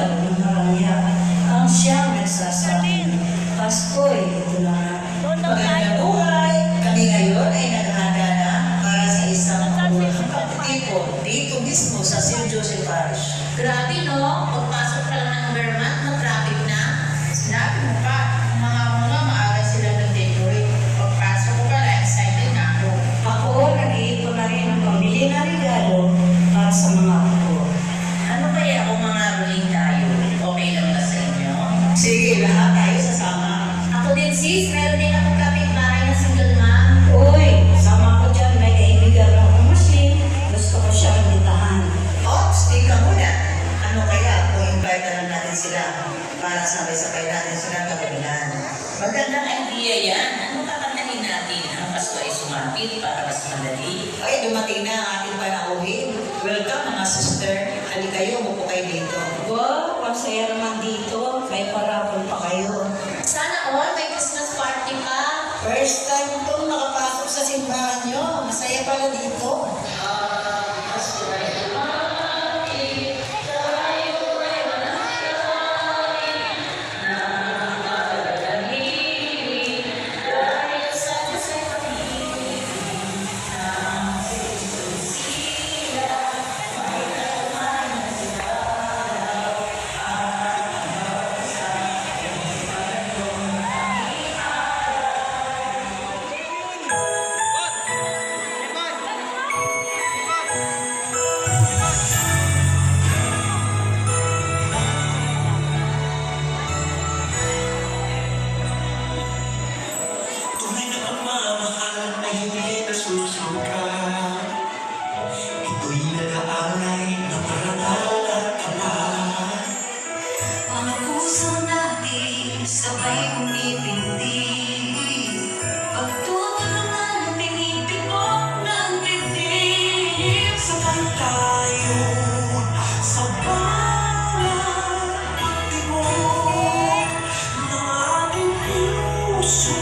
ilaw ng harangya ang siyang nagsasabi, Pasko'y ito na. Magandang buhay! Kami ngayon ay naghahanda na para sa isang mabulang pagtitipon dito mismo sa St. Joseph Parish. Grabe no, pagpasok pa lang ng Vermont, na-traffic na. Sinabi mo pa, mga maaga sila nag-decorate. Pagpasok ko pala, excited na ako. Ako, nag-iipon na rin ang pamili na regalo para sa mga apo. Ano kaya kung mga ruling tayo? Okay lang ba sa inyo? Sige, lahat tayo sasama. Ako din sis, meron din akong kapitbahay na single mom. Uy, sama ko dyan, may kaibigan akong machine. Gusto ko siya magditahan. Ops, tika muna. Ano kaya kung invite na natin sila para sabay-sabay natin silang kagabihan? Magandang idea yan. Ano kakantahin natin? Ang Pasko ay sumapit para mas madali. Ay, dumating na ang ating panauhin. Welcome mga sister. Halika kayo, umupo kayo dito. Wow, ang saya naman dito. May parapol pa kayo. Sana all may Christmas party pa. First time itong nakapasok sa simbahan nyo. Masaya pala dito. Tunay na pagmamahal ay hindi nasusuka. Ito'y nag-aalay na parangal at kapal. Mga puso natin sabay umipindig. Pagtutulungan ang pinipigok ng dibdib. Sabay tayo sa bawat tibok ng ating puso.